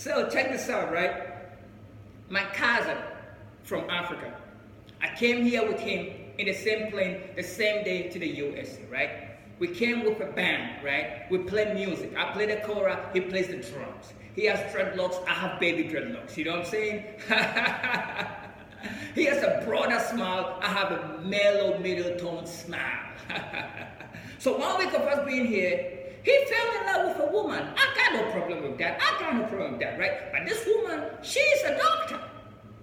So check this out, right? My cousin from Africa, I came here with him in the same plane, the same day to the USA, right? We came with a band, right? We play music. I play the kora, he plays the drums. He has dreadlocks, I have baby dreadlocks. You know what I'm saying? He has a broader smile, I have a mellow middle tone smile. So 1 week of us being here, he fell in love with a woman. I got no problem with that. I got no problem with that, right? But this woman, she's a doctor.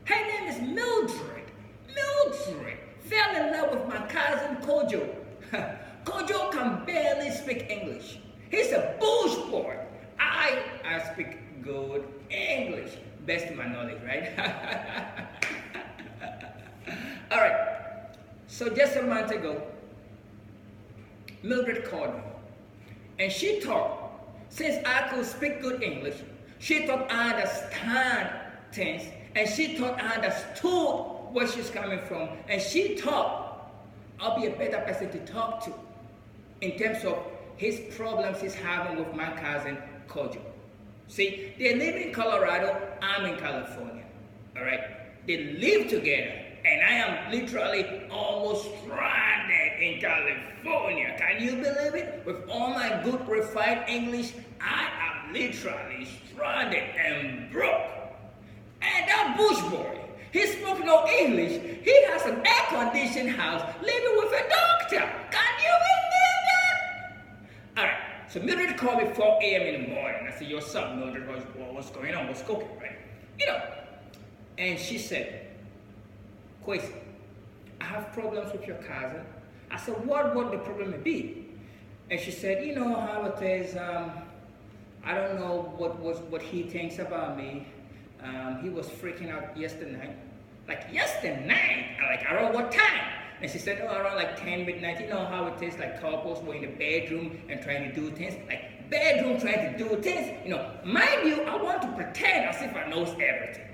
Her name is Mildred. Mildred fell in love with my cousin Kojo. Kojo can barely speak English. He's a bush boy. I speak good English. Best to my knowledge, right? All right. So just a month ago, Mildred called me. And she thought, since I could speak good English, she thought I understand things. And she thought I understood where she's coming from. And she thought I'll be a better person to talk to in terms of his problems he's having with my cousin Kojo. See, they live in Colorado, I'm in California. All right? They live together. And I am literally almost stranded in California. Can you believe it? With all my good refined English, I am literally stranded and broke. And that bush boy, he spoke no English. He has an air-conditioned house living with a doctor. Can you believe that? All right, so Mildred called me 4 a.m. in the morning. I said, yo, what's up, Mildred? What's going on? What's cooking, right? You know, and she said, Kwesi, I have problems with your cousin. I said, what would the problem be? And she said, you know how it is, I don't know what he thinks about me. He was freaking out yesterday. Like yesterday? Like around what time? And she said, oh, around like 10 midnight. You know how it is, like couples were in the bedroom and trying to do things. Like bedroom trying to do things. You know, mind you, I want to pretend as if I knows everything.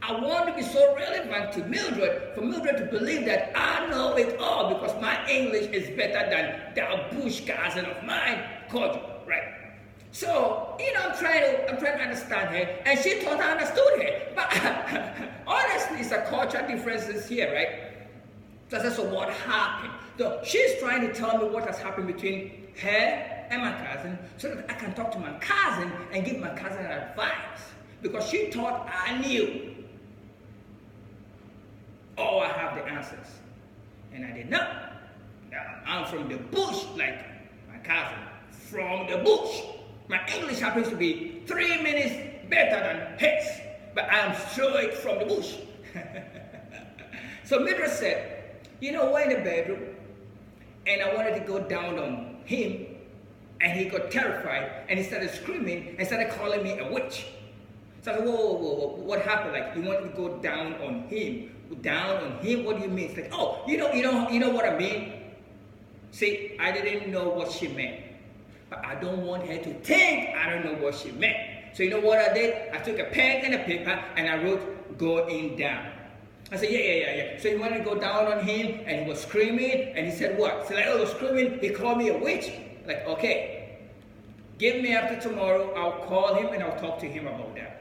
I want to be so relevant to Mildred, for Mildred to believe that I know it all because my English is better than that bush cousin of mine, Kojo, right? So, you know, I'm trying to understand her, and she thought I understood her. But honestly, it's a cultural differences here, right? So what happened? So she's trying to tell me what has happened between her and my cousin, so that I can talk to my cousin and give my cousin advice, because she thought I knew. Oh, I have the answers. And I did not. I'm from the bush, like my cousin. From the bush. My English happens to be 3 minutes better than his. But I'm straight from the bush. So Mildred said, you know, we're in the bedroom. And I wanted to go down on him. And he got terrified. And he started screaming and started calling me a witch. So I said, whoa, what happened? Like, you wanted to go down on him? Down on him? What do you mean? It's like, oh, you know what I mean? See, I didn't know what she meant. But I don't want her to think I don't know what she meant. So you know what I did? I took a pen and a paper and I wrote, going down. I said, yeah. So he wanted to go down on him and he was screaming and he said what? So like, oh, he was screaming, he called me a witch. Like, okay, give me after tomorrow, I'll call him and I'll talk to him about that.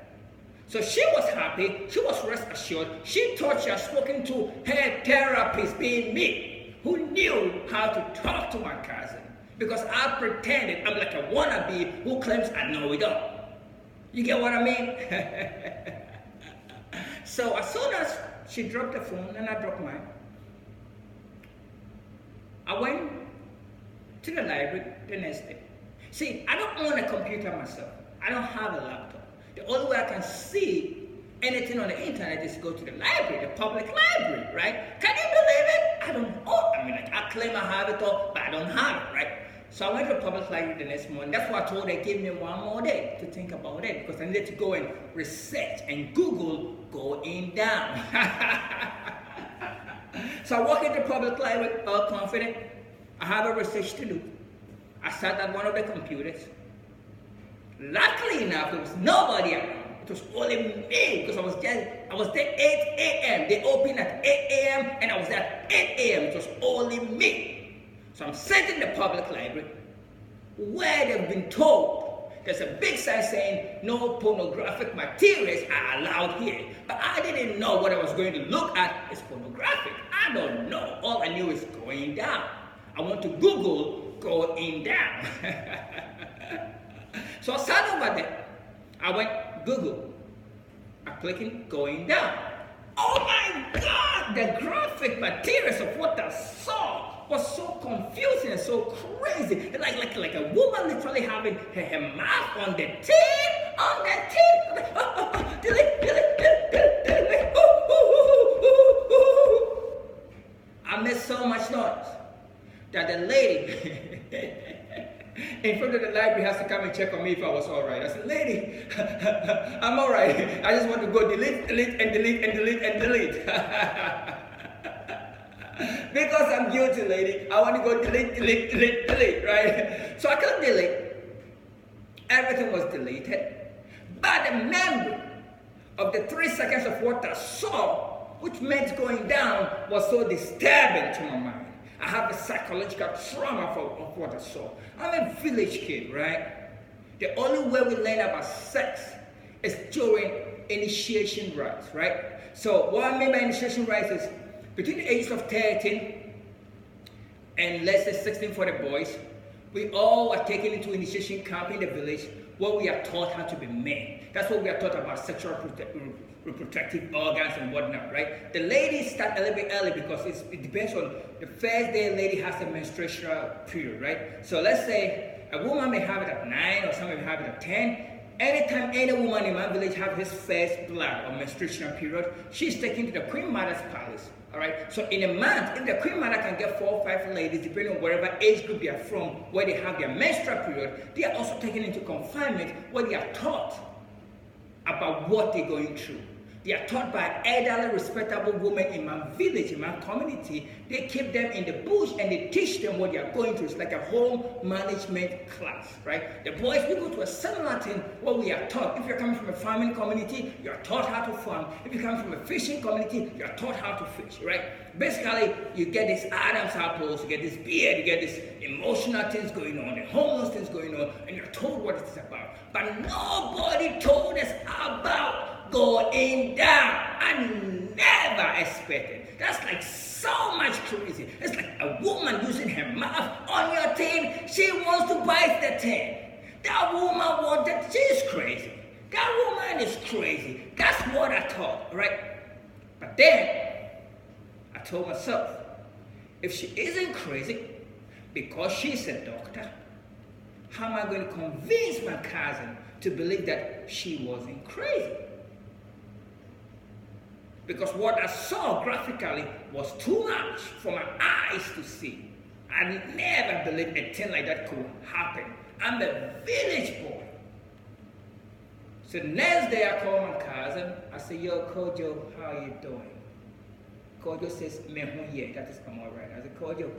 So she was happy, she was rest assured, she thought she had spoken to her therapist, being me, who knew how to talk to my cousin. Because I pretended I'm like a wannabe who claims I know it all. You get what I mean? So as soon as she dropped the phone and I dropped mine, I went to the library the next day. See, I don't own a computer myself. I don't have a laptop. The only way I can see anything on the internet is to go to the library, the public library, right? Can you believe it? I don't know. I mean, like, I claim I have it all, but I don't have it, right? So I went to the public library the next morning. That's why I told her, give me 1 more day to think about it, because I needed to go and research and Google going down. So I walk into the public library, all confident. I have a research to do. I sat at one of the computers. Luckily enough, there was nobody around. It was only me, because I was there 8 a.m. They opened at 8 a.m. and I was there at 8 a.m. It was only me. So I'm sitting in the public library where they've been told there's a big sign saying no pornographic materials are allowed here. But I didn't know what I was going to look at is pornographic. I don't know. All I knew is going down. I want to Google going down. So I sat over there. I went Google. I'm clicking going down. Oh my God! The graphic materials of what I saw was so confusing and so crazy. Like a woman literally having her mouth on the tin, on the tin. I made so much noise that the lady in front of the library has to come and check on me if I was all right. I said, lady, I'm all right. I just want to go delete, delete, and delete, and delete, and delete. Because I'm guilty, lady. I want to go delete, delete, delete, delete, right? So I couldn't delete. Everything was deleted. But the memory of the 3 seconds of what I saw, which meant going down, was so disturbing to my mind. I have a psychological trauma of what I saw. I'm a village kid, right? The only way we learn about sex is during initiation rites, right? So what I mean by initiation rites is between the ages of 13 and let's say 16 for the boys, we all are taken into initiation camp in the village where we are taught how to be men. That's what we are taught about sexual reproductive organs and whatnot, right? The ladies start a little bit early because it depends on the first day a lady has a menstrual period, right? So let's say a woman may have it at 9 or some may have it at 10. Anytime any woman in my village have his first blood or menstruation period, she's taken to the Queen Mother's palace. All right. So in a month, if the Queen Mother can get 4 or 5 ladies, depending on wherever age group they are from, where they have their menstrual period, they are also taken into confinement where they are taught about what they're going through. They are taught by an elderly, respectable woman in my village, in my community. They keep them in the bush and they teach them what they are going through. It's like a home management class, right? The boys, we go to a similar thing where we are taught. If you're coming from a farming community, you are taught how to farm. If you come from a fishing community, you are taught how to fish, right? Basically, you get these Adam's apples, you get this beard, you get these emotional things going on, the hormones things going on, and you're told what it's about. But nobody told us about going down. I never expected. That's like so much crazy. It's like a woman using her mouth on your tin. She wants to bite the tin. That woman wanted, she's crazy. That woman is crazy. That's what I thought, right? But then, I told myself, if she isn't crazy, because she's a doctor, how am I going to convince my cousin to believe that she wasn't crazy? Because what I saw graphically was too much for my eyes to see. I never believed a thing like that could happen. I'm a village boy. So next day I call my cousin. I say, yo, Kojo, how are you doing? Kojo says, yeah, that is I'm all right. I said, Kojo,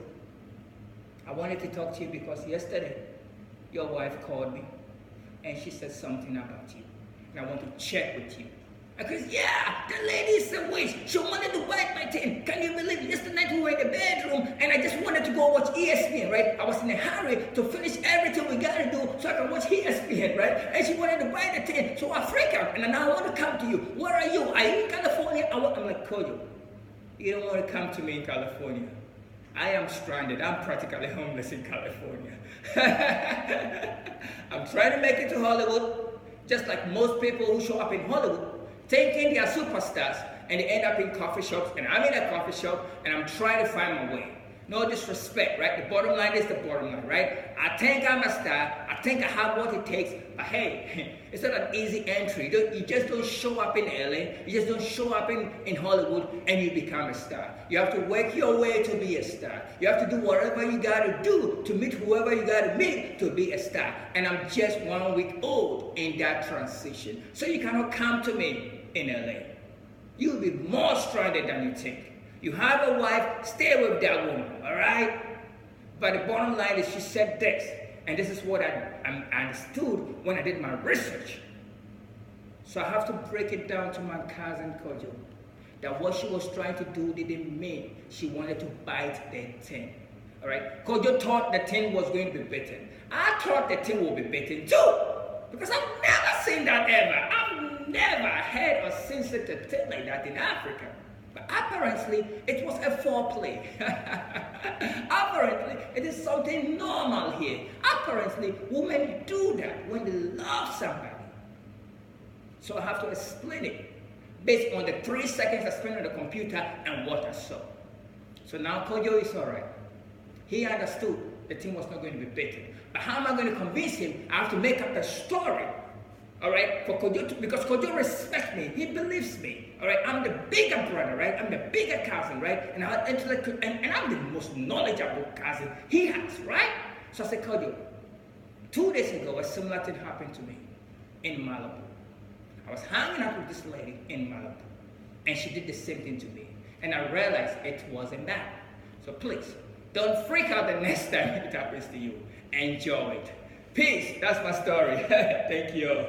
I wanted to talk to you because yesterday your wife called me and she said something about you. And I want to check with you. I goes, yeah, the lady is a witch. She wanted to bite my tin. Can you believe it? Yesterday night we were in the bedroom and I just wanted to go watch ESPN, right? I was in a hurry to finish everything we got to do so I can watch ESPN, right? And she wanted to bite the tin. So I freak out and now I want to come to you. Where are you? Are you in California? I'm like, Kojo, you don't want to come to me in California. I am stranded. I'm practically homeless in California. I'm trying to make it to Hollywood, just like most people who show up in Hollywood, thinking they are superstars, and they end up in coffee shops, and I'm in a coffee shop, and I'm trying to find my way. No disrespect, right? The bottom line is the bottom line, right? I think I'm a star. I think I have what it takes, but hey, it's not an easy entry. You just don't show up in LA. You just don't show up in Hollywood, and you become a star. You have to work your way to be a star. You have to do whatever you got to do to meet whoever you got to meet to be a star. And I'm just 1 week old in that transition. So you cannot come to me in LA. You'll be more stranded than you think. You have a wife, stay with that woman, all right? But the bottom line is she said this, and this is what I understood when I did my research. So I have to break it down to my cousin Kojo, that what she was trying to do didn't mean she wanted to bite the tin, all right? Kojo thought the tin was going to be bitten. I thought the tin would be bitten too. Because I've never seen that ever. I've never heard or seen such a thing like that in Africa. But apparently, it was a foreplay. Apparently, it is something normal here. Apparently, women do that when they love somebody. So I have to explain it based on the 3 seconds I spent on the computer and what I saw. So now Kojo is all right. He understood the team was not going to be beaten. But how am I going to convince him? I have to make up a story. All right, for Kojo to, because Kojo respects me, he believes me. All right, I'm the bigger brother, right? I'm the bigger cousin, right? And I'm the most knowledgeable cousin he has, right? So I said, Kojo, 2 days ago, a similar thing happened to me in Malibu. I was hanging out with this lady in Malibu, and she did the same thing to me. And I realized it wasn't that. So please, don't freak out the next time it happens to you. Enjoy it. Peace. That's my story. Thank you.